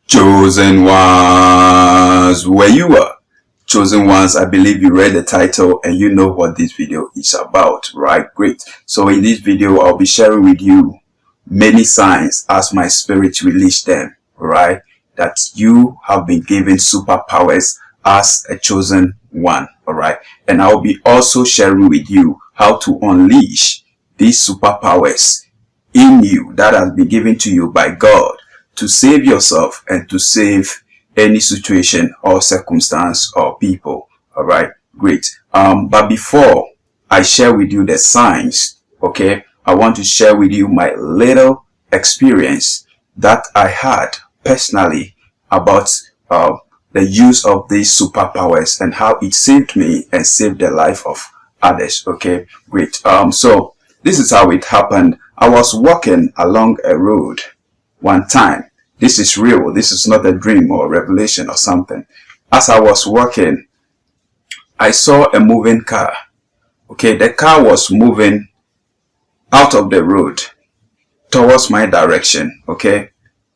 Chosen ones, where you are. Chosen ones, I believe you read the title and you know what this video is about, right? Great. So in this video, I'll be sharing with you many signs as my spirit released them, right? That you have been given superpowers as a chosen one, all right? And I'll be also sharing with you how to unleash these superpowers in you that has been given to you by God to save yourself and to save any situation or circumstance or people. All right, great. But before I share with you the signs, okay, I want to share with you my little experience that I had personally about the use of these superpowers and how it saved me and saved the life of others. Okay, great. So this is how it happened. I was walking along a road one time. This is real. This is not a dream or revelation or something. As I was walking, I saw a moving car. Okay, the car was moving out of the road towards my direction. Okay,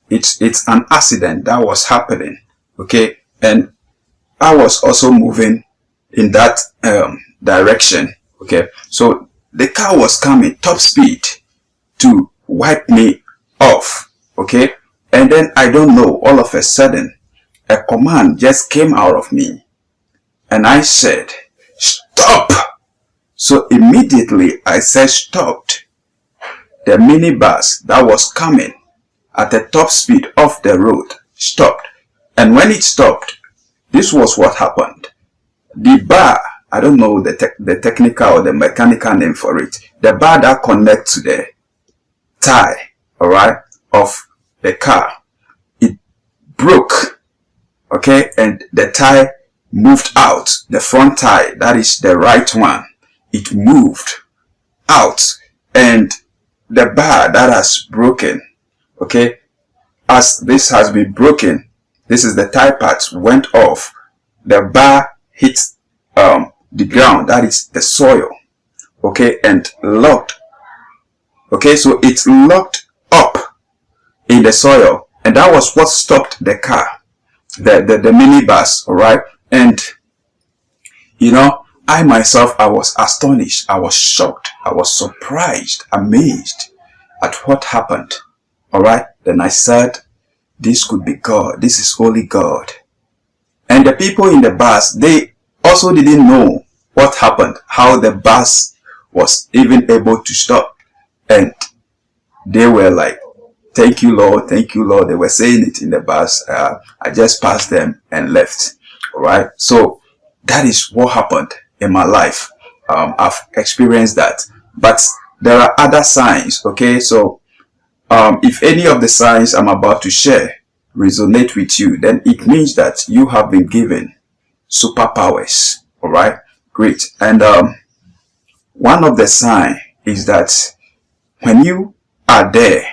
it's an accident that was happening. Okay, and I was also moving in that direction. Okay, so the car was coming top speed to wipe me off. Okay, and then I don't know, all of a sudden a command just came out of me and I said, stop. So immediately I said stopped. The minibus that was coming at the top speed off the road stopped. And when it stopped, this was what happened. The bar, I don't know the technical or the mechanical name for it, the bar that connects to the tire, all right, of the car, it broke. Okay, and the tire moved out. The front tire, that is the right one, it moved out, and the bar that has broken, okay, as this has been broken, this is the tire parts went off, the bar hit the ground, that is the soil, okay, and locked. Okay, so it's locked up in the soil, and that was what stopped the car, the minibus, all right? And you know, I myself, I was astonished, I was shocked, I was surprised, amazed at what happened, all right? Then I said, this could be God, this is only God. And the people in the bus, they also didn't know what happened, how the bus was even able to stop. And they were like, thank you, Lord. Thank you, Lord. They were saying it in the bus. I just passed them and left. All right. So that is what happened in my life. I've experienced that. But there are other signs. Okay. So if any of the signs I'm about to share resonate with you, then it means that you have been given superpowers. All right. Great. And one of the signs is that when you are there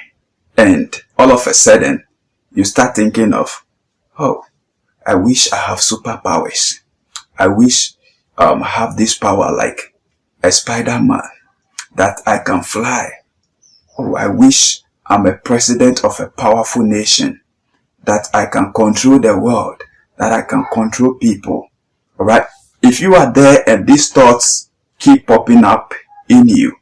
and all of a sudden you start thinking of, oh, I wish I have superpowers. I wish I have this power like a Spider-Man, that I can fly. Oh, I wish I'm a president of a powerful nation, that I can control the world, that I can control people. All right. If you are there and these thoughts keep popping up in you,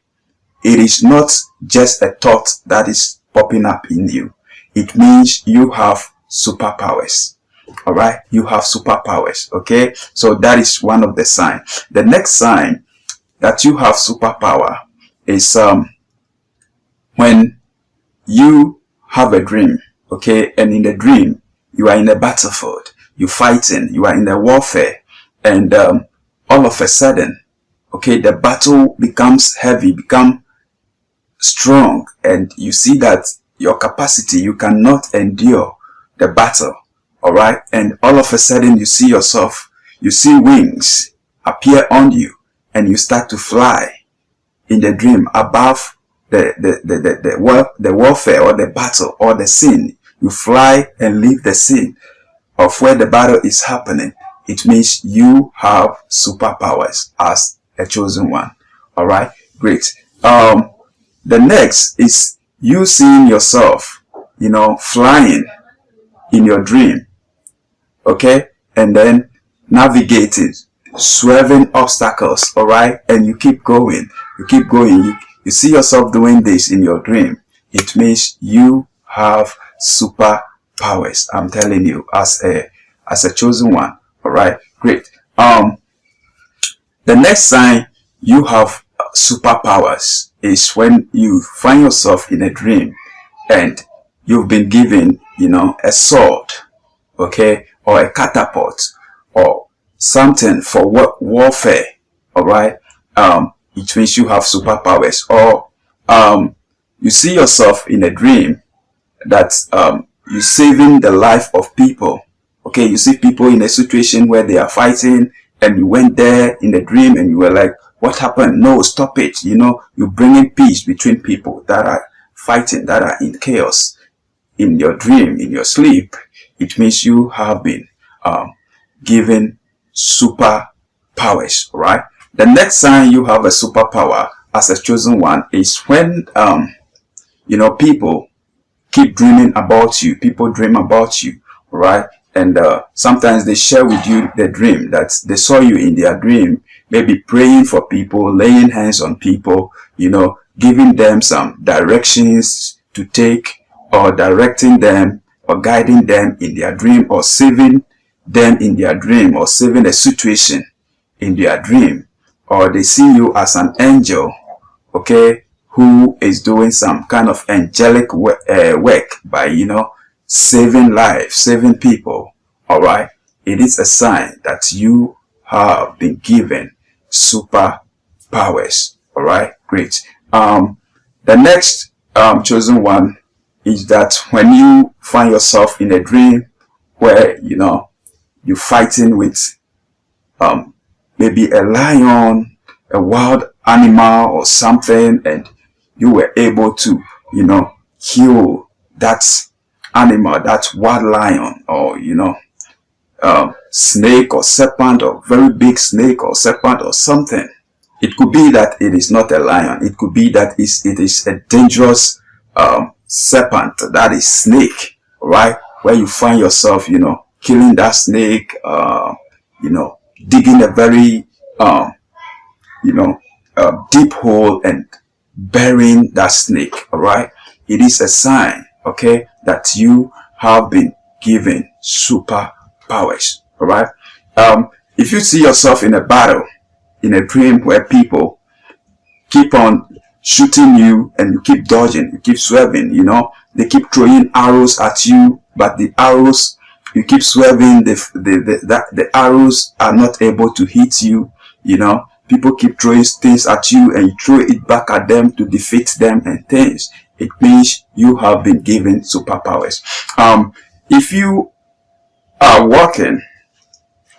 it is not just a thought that is popping up in you. It means you have superpowers. All right. You have superpowers. Okay. So that is one of the signs. The next sign that you have superpower is when you have a dream. Okay. And in the dream, you are in a battlefield. You're fighting. You are in a warfare. And all of a sudden, okay, the battle becomes heavy, become strong, and you see that your capacity, you cannot endure the battle. All right. And all of a sudden you see yourself, you see wings appear on you and you start to fly in the dream above the warfare or the battle or the scene. You fly and leave the scene of where the battle is happening. It means you have superpowers as a chosen one. All right. Great. The next is you seeing yourself, flying in your dream, okay, and then navigating, swerving obstacles, all right, and you keep going, you see yourself doing this in your dream, it means you have superpowers. I'm telling you, as a chosen one. All right, great. The next sign you have superpowers is when you find yourself in a dream and you've been given, a sword, okay, or a catapult or something for warfare. All right, it means you have superpowers. Or you see yourself in a dream that you're saving the life of people. Okay, you see people in a situation where they are fighting and you went there in the dream and you were like, what happened? No, stop it. You're bringing peace between people that are fighting, that are in chaos. In your dream, in your sleep, it means you have been given superpowers, right? The next sign you have a superpower as a chosen one is when, people keep dreaming about you. People dream about you, right? And sometimes they share with you the dream that they saw you in their dream, maybe praying for people, laying hands on people, giving them some directions to take, or directing them or guiding them in their dream, or saving them in their dream, or saving a situation in their dream. Or they see you as an angel, okay, who is doing some kind of angelic work by, saving lives, saving people. All right, it is a sign that you have been given superpowers. All right, great. The next chosen one is that when you find yourself in a dream where you're fighting with maybe a lion, a wild animal or something, and you were able to kill that animal, that wild lion, or snake or serpent, or very big snake or serpent or something. It could be that it is not a lion. It could be that it is a dangerous serpent, that is snake, right? Where you find yourself, killing that snake, digging a very, deep hole and burying that snake, all right? It is a sign, okay, that you have been given superpowers, all right? If you see yourself in a battle, in a dream where people keep on shooting you and you keep dodging, you keep swerving, they keep throwing arrows at you, but the arrows, you keep swerving, the arrows are not able to hit you, people keep throwing things at you and you throw it back at them to defeat them and things. It means you have been given superpowers. If you are walking,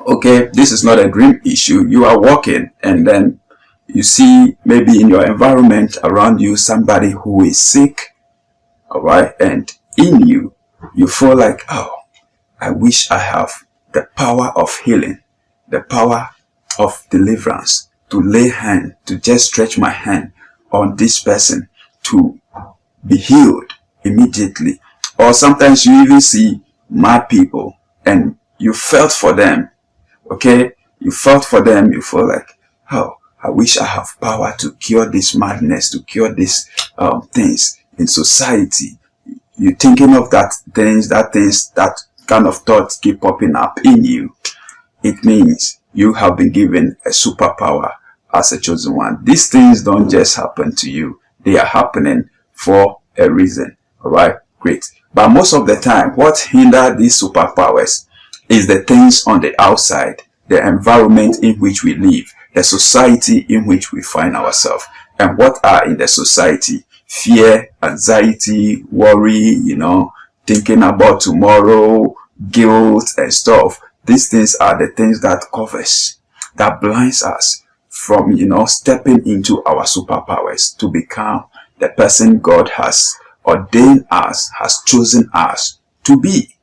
okay, this is not a dream issue, you are walking and then you see maybe in your environment around you somebody who is sick, all right, and in you feel like, oh, I wish I have the power of healing, the power of deliverance, to lay hand, to just stretch my hand on this person to be healed immediately. Or sometimes you even see mad people and you felt for them, okay, you felt for them, you feel like, oh, I wish I have power to cure this madness, to cure these things in society. You're thinking of that kind of thoughts keep popping up in you. It means you have been given a superpower as a chosen one. These things don't just happen to you. They are happening for a reason. All right, great. But most of the time, what hinders these superpowers is the things on the outside, the environment in which we live, the society in which we find ourselves. And what are in the society? Fear, anxiety, worry, thinking about tomorrow, guilt and stuff. These things are the things that covers, that blinds us from, stepping into our superpowers to become the person God has ordained us, has chosen us to be.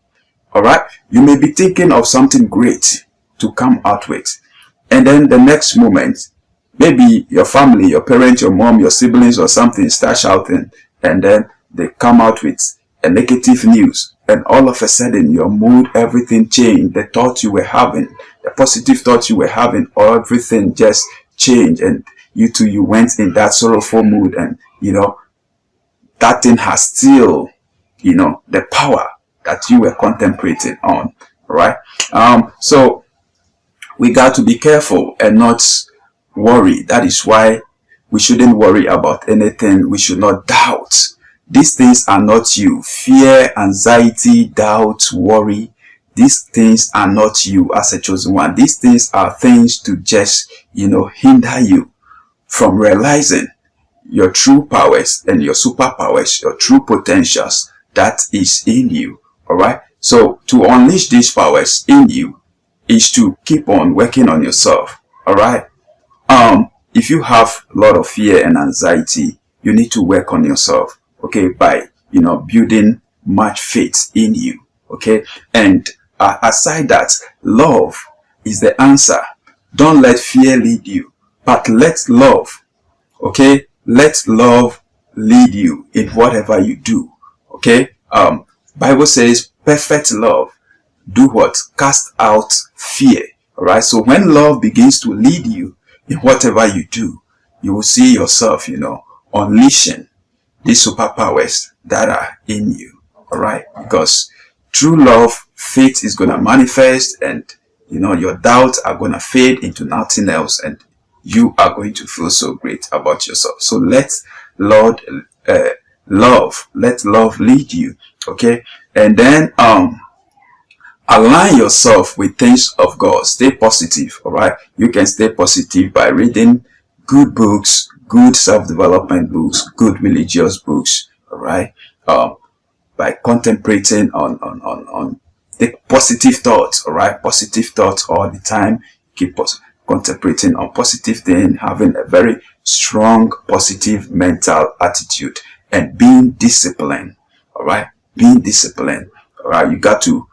All right. You may be thinking of something great to come out with. And then the next moment, maybe your family, your parents, your mom, your siblings or something start shouting, and then they come out with a negative news and all of a sudden your mood, everything changed. The thoughts you were having, the positive thoughts you were having, everything just changed, and you went in that sorrowful mood, and that thing has still the power that you were contemplating on. Right? So we got to be careful and not worry. That is why we shouldn't worry about anything. We should not doubt. These things are not you. Fear, anxiety, doubt, worry. These things are not you as a chosen one. These things are things to just, hinder you from realizing your true powers and your superpowers, your true potentials that is in you. All right. So to unleash these powers in you is to keep on working on yourself. All right. If you have a lot of fear and anxiety, you need to work on yourself. Okay, by building much faith in you. Okay, and aside that, love is the answer. Don't let fear lead you, but let love. Okay, let love lead you in whatever you do. Okay, Bible says perfect love do what? Cast out fear. All right. So when love begins to lead you in whatever you do, you will see yourself, unleashing these superpowers that are in you. All right. Because through love, faith is going to manifest, and, your doubts are going to fade into nothing else, and you are going to feel so great about yourself. So let let love lead you. Okay. And then, align yourself with things of God. Stay positive. All right. You can stay positive by reading good books, good self-development books, good religious books. All right. By contemplating on the positive thoughts. All right. Positive thoughts all the time. Keep contemplating on positive things, having a very strong, positive mental attitude, and being disciplined. All right. Being disciplined. All right. You got to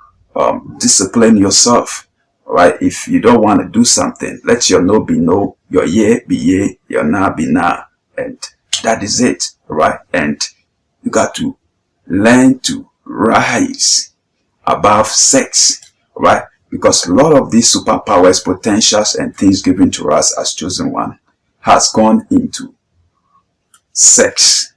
discipline yourself. All right. If you don't want to do something, let your no be no, your yea be yea, your nah be nah, and that is it. All right. And you got to learn to rise above sex. All right. Because a lot of these superpowers, potentials, and things given to us as chosen one has gone into sex.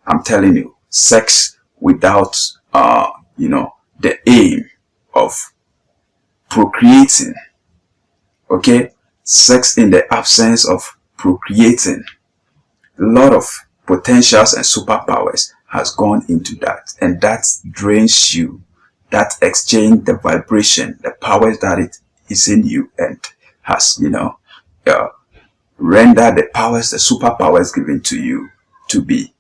I'm telling you, sex without the aim of procreating. Okay, sex in the absence of procreating. A lot of potentials and superpowers has gone into that, and that drains you. That exchange the vibration, the powers that it is in you, and has render the powers, the superpowers given to you to be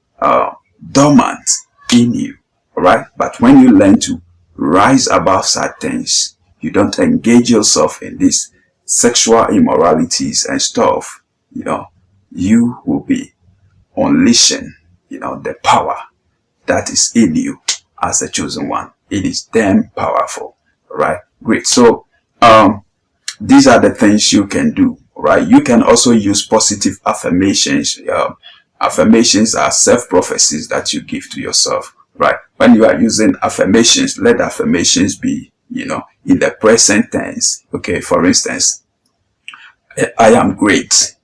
dormant in you. All right. But when you learn to rise above such things, you don't engage yourself in these sexual immoralities and stuff, you will be unleashing, the power that is in you as a chosen one. It is damn powerful. All right. Great. So, these are the things you can do. All right. You can also use positive affirmations. Affirmations are self-prophecies that you give to yourself. Right. When you are using affirmations, let affirmations be, in the present tense. Okay. For instance, I am great.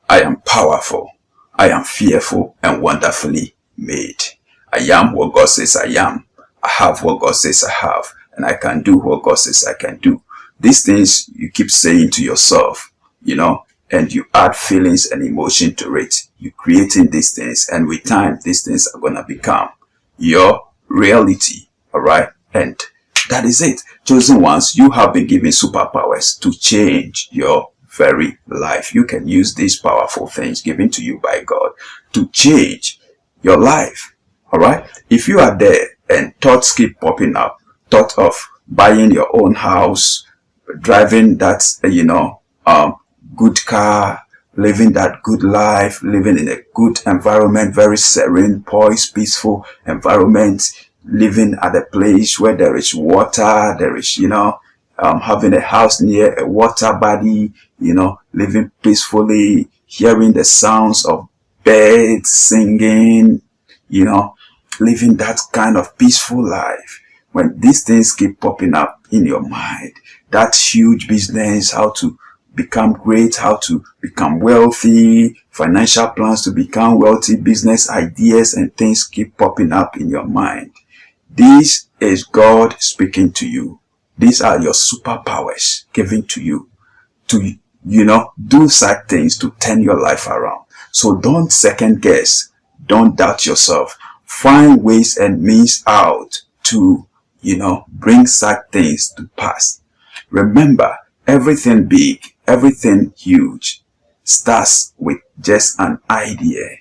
I am powerful. I am fearful and wonderfully made. I am what God says I am. I have what God says I have. And I can do what God says I can do. These things you keep saying to yourself, and you add feelings and emotion to it. You're creating these things. And with time, these things are going to become your reality. All right. And that is it. Chosen ones, you have been given superpowers to change your very life. You can use these powerful things given to you by God to change your life. All right. If you are there and thoughts keep popping up, thought of buying your own house, driving that, good car, living that good life, living in a good environment, very serene, poised, peaceful environment, living at a place where there is water, there is, having a house near a water body, living peacefully, hearing the sounds of birds singing, living that kind of peaceful life. when these things keep popping up in your mind, that huge business, how to become great, how to become wealthy, financial plans to become wealthy, business ideas and things keep popping up in your mind. This is God speaking to you. These are your superpowers given to you to, do such things to turn your life around. So don't second guess. Don't doubt yourself. Find ways and means out to, bring such things to pass. Remember, everything big, everything huge starts with just an idea.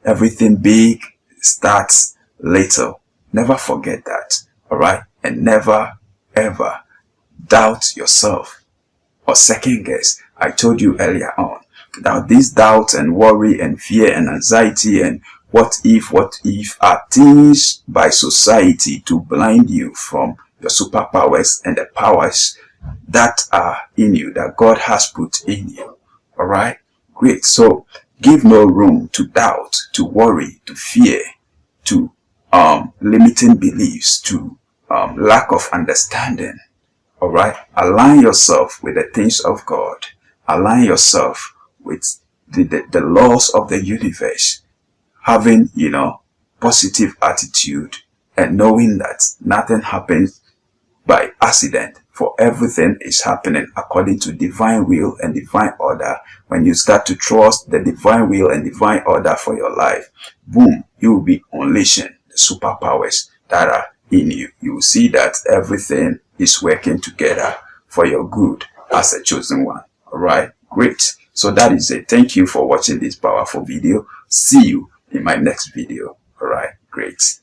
Everything big starts little. Never forget that. All right. And never, ever doubt yourself or second guess. I told you earlier on that these doubts and worry and fear and anxiety and what if are things by society to blind you from your superpowers and the powers that are in you, that God has put in you. All right. Great. So give no room to doubt, to worry, to fear, to limiting beliefs, to lack of understanding. All right. Align yourself with the things of God. Align yourself with the laws of the universe. Having, positive attitude and knowing that nothing happens by accident, for everything is happening according to divine will and divine order. When you start to trust the divine will and divine order for your life, boom, you will be unleashing the superpowers that are in you. You will see that everything is working together for your good as a chosen one. All right, great. So that is it. Thank you for watching this powerful video. See you in my next video. All right, great.